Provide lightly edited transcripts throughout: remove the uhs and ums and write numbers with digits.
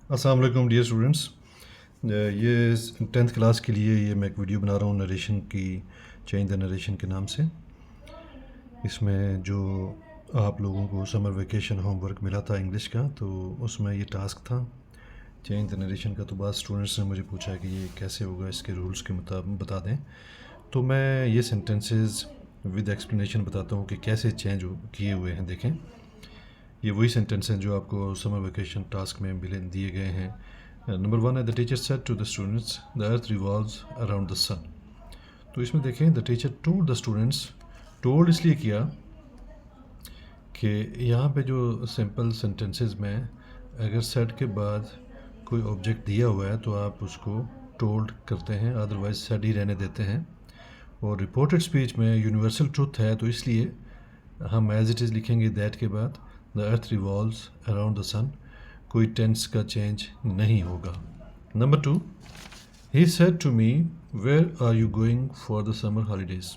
अस्सलाम वालेकुम dear students. ये 10th क्लास के लिए ये मैं एक वीडियो बना रहा हूँ नरेशन की, चेंज द नरेशन के नाम से। इसमें जो आप लोगों को समर वेकेशन होमवर्क मिला था इंग्लिश का, तो उसमें ये टास्क था चेंज द नरेशन का। तो बाद स्टूडेंट्स ने मुझे पूछा कि ये कैसे होगा, इसके रूल्स के मुताबिक बता दें। तो मैं ये सेंटेंसेस विद एक्सप्लेनेशन बताता हूँ कि कैसे चेंज किए हुए हैं। देखें, ये वही सेंटेंस हैं जो आपको समर वेकेशन टास्क में मिले दिए गए हैं। नंबर 1 है the teacher said to the students the earth revolves around the sun. तो इसमें देखें, the teacher told the students, told इसलिए किया कि यहाँ पे जो सिंपल सेंटेंसेस में अगर सेड के बाद कोई ऑब्जेक्ट दिया हुआ है तो आप उसको टोल्ड करते हैं, अदरवाइज सेड ही रहने देते हैं। और रिपोर्टेड स्पीच में यूनिवर्सल ट्रुथ है, तो इसलिए हम एज इट इज़ लिखेंगे दैट के बाद the earth revolves around the sun, कोई टेंस का चेंज नहीं होगा। Number 2, he said to me where are you going for the summer holidays.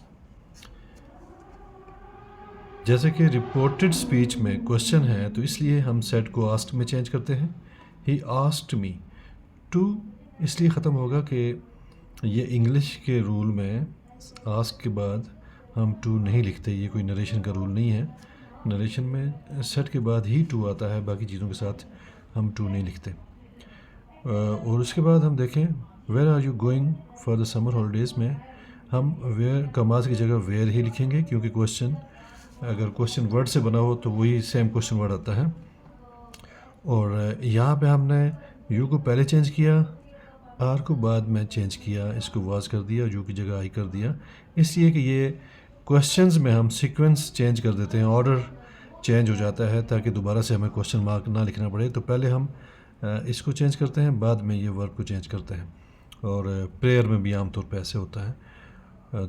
जैसे कि रिपोर्टेड स्पीच में क्वेश्चन है, तो इसलिए हम सेड को आस्क्ड में चेंज करते हैं। ही आस्क्ड मी टू इसलिए ख़त्म होगा कि ये इंग्लिश के रूल में आस्क के बाद हम टू नहीं लिखते, ये कोई नरेशन का रूल नहीं है। नरेशन में सेट के बाद ही टू आता है, बाकी चीज़ों के साथ हम टू नहीं लिखते। और उसके बाद हम देखें where are you going for the summer holidays में हम वेयर कमाज की जगह वेयर ही लिखेंगे, क्योंकि क्वेश्चन अगर क्वेश्चन वर्ड से बना हो तो वही सेम क्वेश्चन वर्ड आता है। और यहाँ पे हमने यू को पहले चेंज किया, आर को बाद में चेंज किया, इसको वाज कर दिया, यू की जगह आई कर दिया, इसलिए कि ये क्वेश्चंस में हम सीक्वेंस चेंज कर देते हैं, ऑर्डर चेंज हो जाता है ताकि दोबारा से हमें क्वेश्चन मार्क ना लिखना पड़े। तो पहले हम इसको चेंज करते हैं, बाद में ये वर्ब को चेंज करते हैं। और प्रेयर में भी आमतौर पर ऐसे होता है।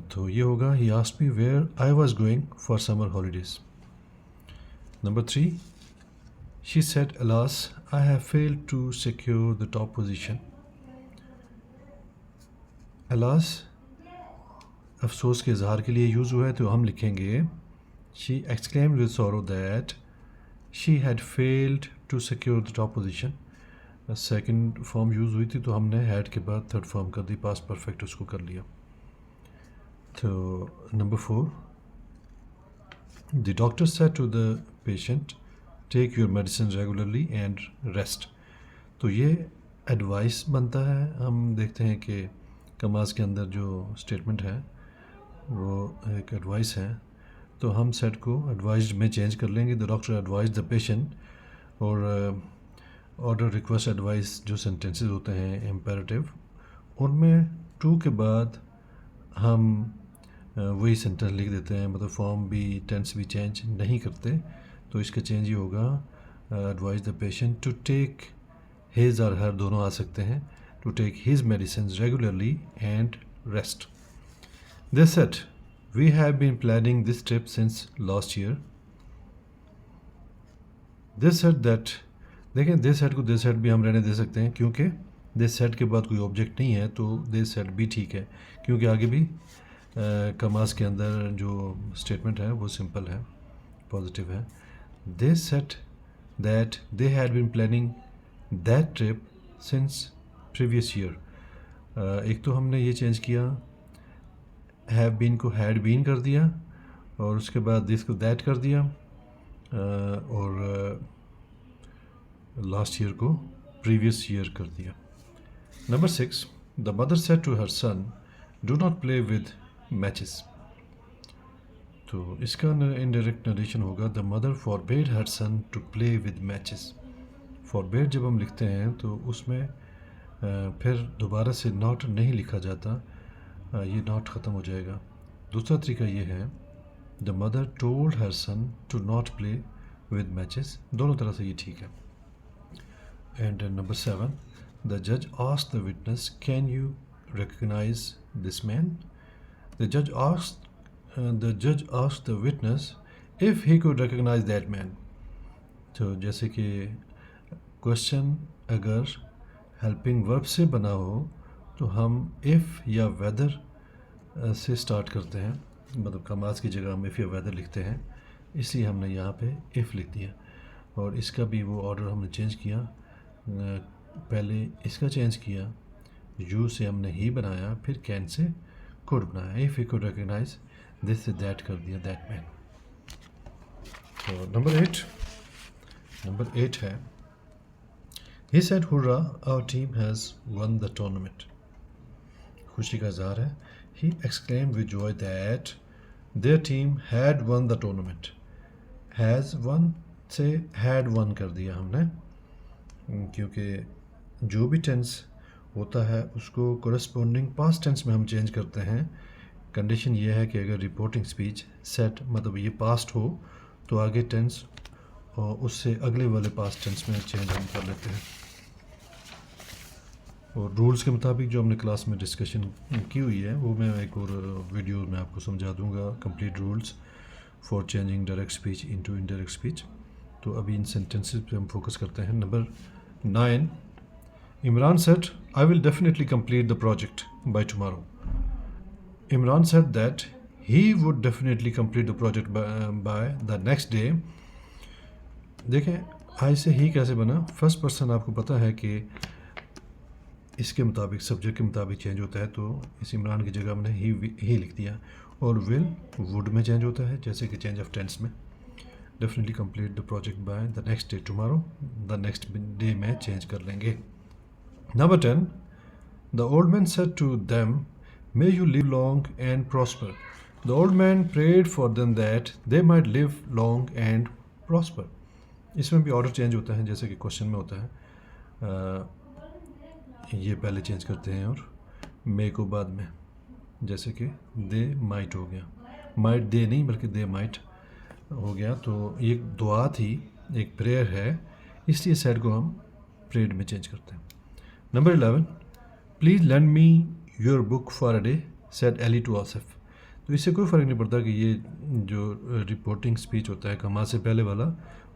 तो ये होगा he asked me where I was going for summer holidays. Number 3, she said alas I have failed to secure the top position. Alas अफसोस के इजहार के लिए यूज़ हुआ है, तो हम लिखेंगे she exclaimed with sorrow that she had failed to secure the top position. Second form use हुई थी, तो हमने हैड के बाद थर्ड फॉर्म कर दी, पास्ट परफेक्ट उसको कर लिया। तो number 4, the doctor said to the patient take your medicine regularly and rest. तो ये एडवाइस बनता है। हम देखते हैं कि कमाज के अंदर जो स्टेटमेंट है वो एक एडवाइस है, तो हम सेट को एडवाइज्ड में चेंज कर लेंगे। The doctor advise the patient, और ऑर्डर रिक्वेस्ट एडवाइस जो सेंटेंसेस होते हैं इम्पेरेटिव, उनमें टू के बाद हम वही सेंटेंस लिख देते हैं, मतलब फॉर्म भी टेंस भी चेंज नहीं करते। तो इसका चेंज ही होगा advise the patient to take his और हर दोनों आ सकते हैं, to take his medicine regularly and rest. They said, we have been planning this trip since last year. They said that, देखें they said को they said भी हम रहने दे सकते हैं, क्योंकि they said के बाद कोई ऑब्जेक्ट नहीं है, तो they said भी ठीक है, क्योंकि आगे भी कमास के अंदर जो स्टेटमेंट है वो सिंपल है, पॉजिटिव है। They said that they had been planning that trip since previous year. एक तो हमने ये चेंज किया, हैव बीन को हैड बीन कर दिया, और उसके बाद दिस को दैट कर दिया, और लास्ट ईयर को प्रीवियस ईयर कर दिया। Number 6, the mother said to her son do not play with matches. तो इसका इनडायरेक्ट नरेशन होगा the mother forbade her son to play with matches. Forbade जब हम लिखते हैं तो उसमें फिर दोबारा से नॉट नहीं लिखा जाता, ये नॉट ख़त्म हो जाएगा। दूसरा तरीका ये है the mother told her son to not play with matches, दोनों तरह से ये ठीक है। एंड नंबर 7, द जज asked the witness can you recognise this man. The जज asked the witness if he could recognise that man. तो जैसे कि क्वेश्चन अगर हेल्पिंग वर्ब से बना हो तो हम इफ़ या वेदर से स्टार्ट करते हैं, मतलब कमाज की जगह हम इफ़ या वेदर लिखते हैं, इसलिए हमने यहाँ पे इफ़ लिख दिया। और इसका भी वो ऑर्डर हमने चेंज किया, पहले इसका चेंज किया, यू से हमने ही बनाया, फिर कैन से कुड बनाया। If you could recognise this से दैट कर दिया, दैट मैन। तो नंबर 8 है, he said hurrah our team has won the tournament. खुशी का इजहार है। He exclaimed with joy that their team had won the tournament. Has won से हैड वन कर दिया हमने, क्योंकि जो भी टेंस होता है उसको कोरस्पॉन्डिंग पास्ट टेंस में हम चेंज करते हैं। कंडीशन ये है कि अगर रिपोर्टिंग स्पीच सेट मतलब ये पास्ट हो तो आगे टेंस और उससे अगले वाले पास्ट टेंस में चेंज हम कर लेते हैं। और रूल्स के मुताबिक जो हमने क्लास में डिस्कशन की हुई है वो मैं एक और वीडियो में आपको समझा दूंगा, complete rules for changing direct speech into indirect speech. तो अभी इन सेंटेंसेस पे हम फोकस करते हैं। Number 9, Imran said I will definitely complete the project by tomorrow. Imran said that he would definitely complete the project by the next day. देखें आई से ही कैसे बना, फर्स्ट पर्सन आपको पता है कि इसके मुताबिक सब्जेक्ट के मुताबिक चेंज होता है, तो इस इमरान की जगह हमने ही लिख दिया। और विल वुड में चेंज होता है, जैसे कि चेंज ऑफ टेंस में। Definitely complete the project by the next day tomorrow, the next day में चेंज कर लेंगे। Number 10, the old man said to them may you live long and prosper. The old man prayed for them that they might live long and prosper. इसमें भी order change होता है, जैसे कि question में होता है। ये पहले चेंज करते हैं और मे को बाद में, जैसे कि दे माइट हो गया, माइट दे नहीं बल्कि दे माइट हो गया। तो ये दुआ थी, एक प्रेयर है, इसलिए सैड को हम प्रेड में चेंज करते हैं। Number 11, please lend me your book for a day said Ali to Asif. तो इससे कोई फ़र्क नहीं पड़ता कि ये जो रिपोर्टिंग स्पीच होता है कमा से पहले वाला,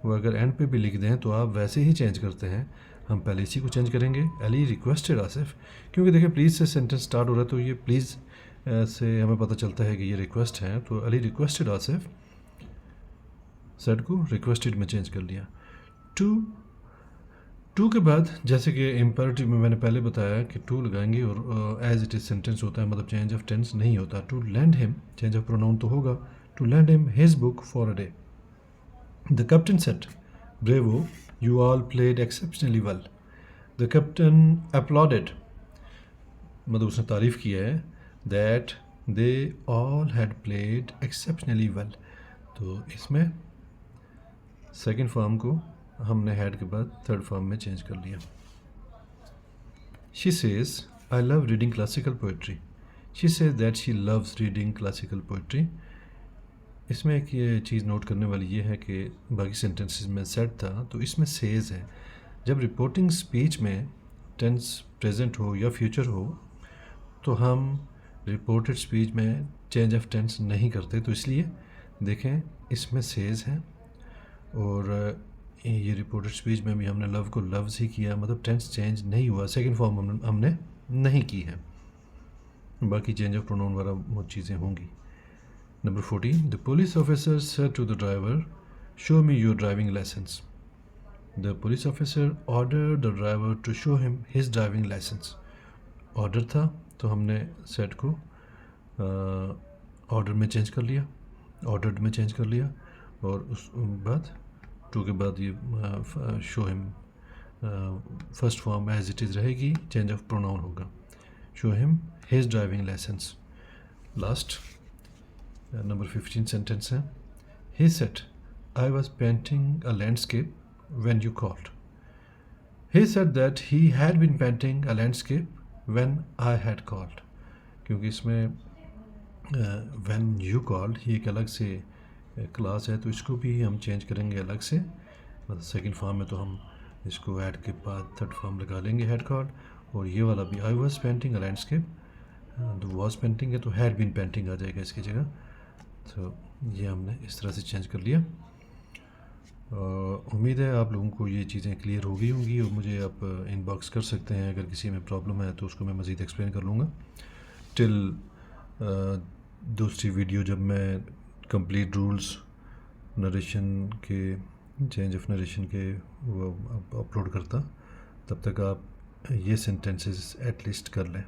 वो अगर एंड पे भी लिख दें तो आप वैसे ही चेंज करते हैं। हम पहले इसी को चेंज करेंगे, अली रिक्वेस्टेड आसिफ, क्योंकि देखिए प्लीज़ से सेंटेंस स्टार्ट हो रहा है, तो ये प्लीज़ से हमें पता चलता है कि ये रिक्वेस्ट है। तो अली रिक्वेस्टेड आसिफ, सेड को रिक्वेस्टेड में चेंज कर लिया। टू के बाद जैसे कि इम्पेरेटिव में मैंने पहले बताया कि टू लगाएंगे और एज इट इज़ सेंटेंस होता है, मतलब चेंज ऑफ टेंस नहीं होता। To lend him, change of pronoun तो होगा, to lend him his book for a day. The captain said bravo you all played exceptionally well. The captain applauded, मतलब उसने तारीफ़ किया है, that they all had played exceptionally well. तो इसमें second form को हमने हैड के बाद थर्ड फॉर्म में चेंज कर लिया। She says I love reading classical poetry. She says that she loves reading classical poetry. इसमें एक ये चीज़ नोट करने वाली ये है कि बाकी सेंटेंसेस में सेड था, तो इसमें सेज है। जब रिपोर्टिंग स्पीच में टेंस प्रेजेंट हो या फ्यूचर हो तो हम रिपोर्टेड स्पीच में चेंज ऑफ टेंस नहीं करते, तो इसलिए देखें इसमें सेज है और ये रिपोर्टेड स्पीच में भी हमने लव को लव्स ही किया, मतलब टेंस चेंज नहीं हुआ, सेकंड फॉर्म हमने नहीं की है। बाकी चेंज ऑफ प्रोनाउन वाला वो चीज़ें होंगी। Number 14, the police officer said to the driver show me your driving licence. The police officer order the driver to show him his driving licence. Order था तो हमने सेट को ऑर्डर में change कर लिया, ऑर्डर्ड में चेंज कर लिया, और उस बाद टू के बाद ये show him first form as it is रहेगी, चेंज ऑफ प्रोनाउन होगा, show him his driving licence. Last number 15 sentence है, he said I was painting a landscape when you called. He said that he had been painting a landscape when I had called, क्योंकि इसमें when you called ये एक अलग से class है, तो इसको भी हम चेंज करेंगे अलग से। मतलब सेकंड फॉर्म में तो हम इसको ऐड के बाद थर्ड फॉर्म लगा लेंगे हैड कॉल्ड, और ये वाला भी आई वॉज पेंटिंग अ लैंडस्केप, तो वॉज पेंटिंग है तो हैड बीन पेंटिंग आ जाएगा इसकी जगह। तो ये हमने इस तरह से चेंज कर लिया। उम्मीद है आप लोगों को ये चीज़ें क्लियर हो गई होंगी, और मुझे आप इनबॉक्स कर सकते हैं अगर किसी में प्रॉब्लम है तो उसको मैं मज़ीद एक्सप्लेन कर लूँगा। टिल दूसरी वीडियो जब मैं कंप्लीट रूल्स नरेशन के, चेंज ऑफ नरेशन के वो अपलोड करता, तब तक आप ये सेंटेंसेस एटलीस्ट कर लें।